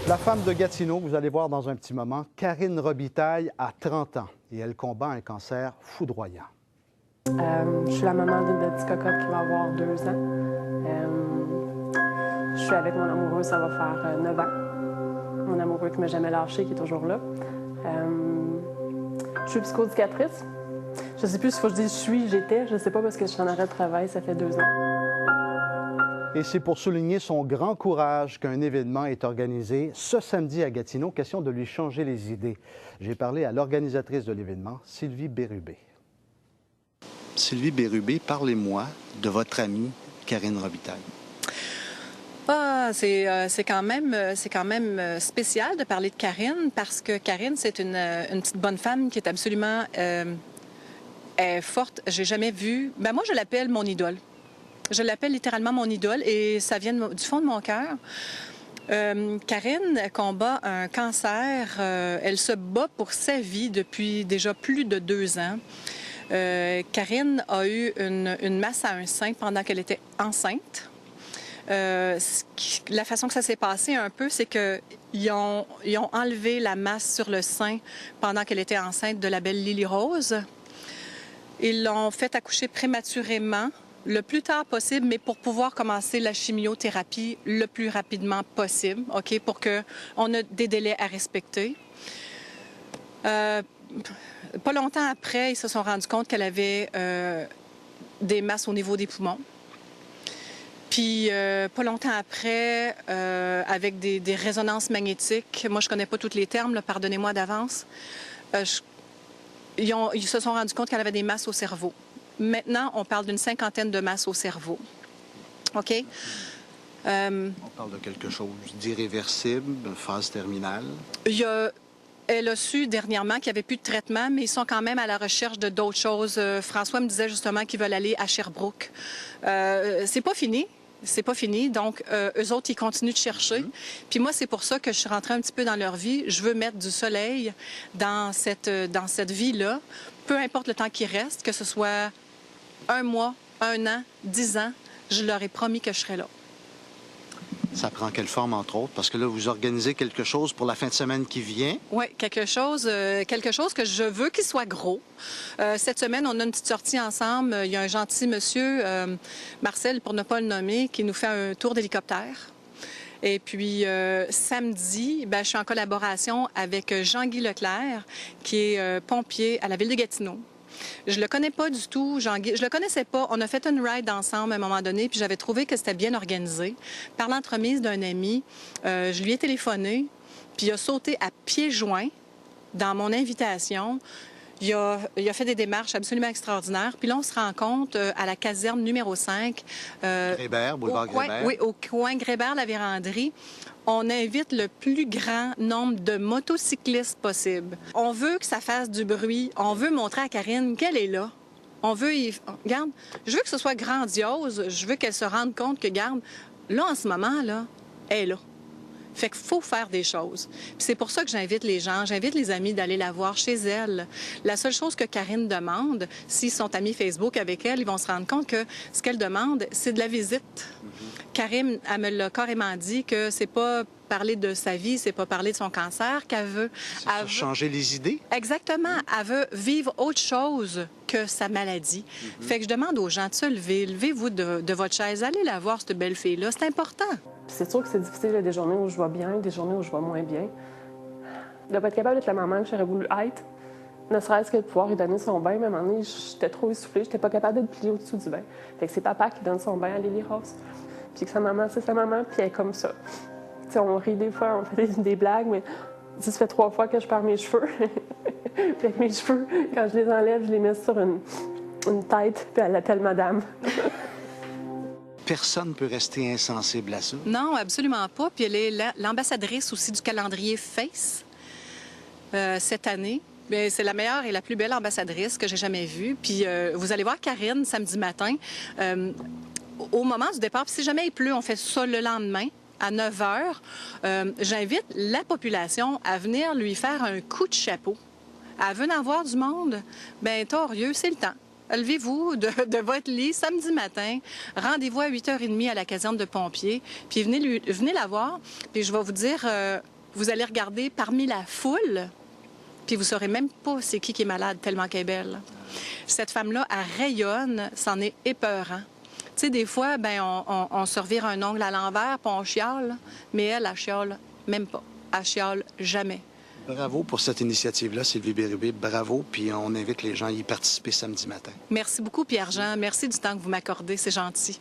La femme de Gatineau, vous allez voir dans un petit moment, Karine Robitaille a 30 ans et elle combat un cancer foudroyant. Je suis la maman d'une petite cocotte qui va avoir 2 ans. Je suis avec mon amoureux, ça va faire 9 ans. Mon amoureux qui ne m'a jamais lâché, qui est toujours là. Je suis psychoéducatrice. Je ne sais plus s'il faut que je dise j'étais, je ne sais pas parce que je suis en arrêt de travail, ça fait 2 ans. Et c'est pour souligner son grand courage qu'un événement est organisé ce samedi à Gatineau. Question de lui changer les idées. J'ai parlé à l'organisatrice de l'événement, Sylvie Bérubé. Sylvie Bérubé, parlez-moi de votre amie Karine Robitaille. Ah, c'est quand même spécial de parler de Karine parce que Karine, c'est une petite bonne femme qui est absolument forte. J'ai jamais vu... Ben moi, je l'appelle mon idole. Je l'appelle littéralement mon idole et ça vient du fond de mon cœur. Karine combat un cancer. Elle se bat pour sa vie depuis déjà plus de 2 ans. Karine a eu une masse à un sein pendant qu'elle était enceinte. La façon que ça s'est passé un peu, c'est qu'ils ont enlevé la masse sur le sein pendant qu'elle était enceinte de la belle Lily Rose. Ils l'ont fait accoucher prématurément, le plus tard possible, mais pour pouvoir commencer la chimiothérapie le plus rapidement possible, OK, pour qu'on ait des délais à respecter. Pas longtemps après, ils se sont rendus compte qu'elle avait des masses au niveau des poumons. Puis, pas longtemps après, avec des résonances magnétiques, moi, je connais pas tous les termes, là, pardonnez-moi d'avance, ils se sont rendus compte qu'elle avait des masses au cerveau. Maintenant, on parle d'une 50aine de masses au cerveau. OK? On parle de quelque chose d'irréversible, phase terminale. Elle a su dernièrement qu'il n'y avait plus de traitement, mais ils sont quand même à la recherche de d'autres choses. François me disait justement qu'ils veulent aller à Sherbrooke. C'est pas fini. C'est pas fini. Donc, eux autres, ils continuent de chercher. Puis moi, c'est pour ça que je suis rentrée un petit peu dans leur vie. Je veux mettre du soleil dans cette vie-là, peu importe le temps qui reste, que ce soit 1 mois, 1 an, 10 ans, je leur ai promis que je serais là. Ça prend quelle forme, entre autres? Parce que là, vous organisez quelque chose pour la fin de semaine qui vient. Oui, quelque chose que je veux qu'il soit gros. Cette semaine, on a une petite sortie ensemble. Il y a un gentil monsieur, Marcel, pour ne pas le nommer, qui nous fait un tour d'hélicoptère. Et puis, samedi, je suis en collaboration avec Jean-Guy Leclerc, qui est pompier à la ville de Gatineau. Je le connais pas du tout, Jean-Guy. Je le connaissais pas. On a fait une ride ensemble à un moment donné, puis j'avais trouvé que c'était bien organisé. Par l'entremise d'un ami, je lui ai téléphoné, puis il a sauté à pieds joints dans mon invitation. Il a fait des démarches absolument extraordinaires. Puis là, on se rencontre à la caserne numéro 5. Grébert, boulevard Grébert. Oui, au coin Grébert-la-Vérandrie. On invite le plus grand nombre de motocyclistes possible. On veut que ça fasse du bruit. On veut montrer à Karine qu'elle est là. Regarde, je veux que ce soit grandiose. Je veux qu'elle se rende compte que, regarde, là, en ce moment, là, elle est là. Fait qu'il faut faire des choses. Puis c'est pour ça que j'invite les gens, j'invite les amis d'aller la voir chez elle. La seule chose que Karine demande, s'ils sont amis Facebook avec elle, ils vont se rendre compte que ce qu'elle demande, c'est de la visite. Karine, elle me l'a carrément dit que c'est pas parler de sa vie, c'est pas parler de son cancer qu'elle veut. C'est changer les idées? Exactement. Elle veut vivre autre chose que sa maladie. Fait que je demande aux gens de se lever. Levez-vous de votre chaise. Allez la voir, cette belle fille-là. C'est important. C'est sûr que c'est difficile, il y a des journées où je vais bien, des journées où je vais moins bien. De ne pas être capable d'être la maman que j'aurais voulu être, ne serait-ce que de pouvoir lui donner son bain, mais à un moment donné, j'étais trop essoufflée, j'étais pas capable de plier au-dessous du bain. Fait que c'est papa qui donne son bain à Lily Rose. Puis que sa maman, c'est sa maman, puis elle est comme ça. T'sais, on rit des fois, on fait des blagues, mais ça fait 3 fois que je perds mes cheveux. Puis avec mes cheveux, quand je les enlève, je les mets sur une tête, puis elle a telle madame. Personne ne peut rester insensible à ça. Non, absolument pas. Puis elle est l'ambassadrice aussi du calendrier Face cette année. C'est la meilleure et la plus belle ambassadrice que j'ai jamais vue. Puis vous allez voir Karine samedi matin. Au moment du départ, puis si jamais il pleut, on fait ça le lendemain. À 9 h, j'invite la population à venir lui faire un coup de chapeau. Elle veut en voir du monde. Bien, torieux, c'est le temps. Levez-vous de votre lit samedi matin, rendez-vous à 8 h 30 à la caserne de pompiers, puis venez la voir. Puis je vais vous dire, Vous allez regarder parmi la foule, puis vous ne saurez même pas c'est qui est malade tellement qu'elle est belle. Cette femme-là, elle rayonne, c'en est épeurant. Tu sais, des fois, ben, on se revire un ongle à l'envers, puis on chiale, mais elle chiale même pas. Elle chiale jamais. Bravo pour cette initiative-là, Sylvie Bérubé. Bravo, puis on invite les gens à y participer samedi matin. Merci beaucoup, Pierre-Jean. Merci du temps que vous m'accordez, c'est gentil.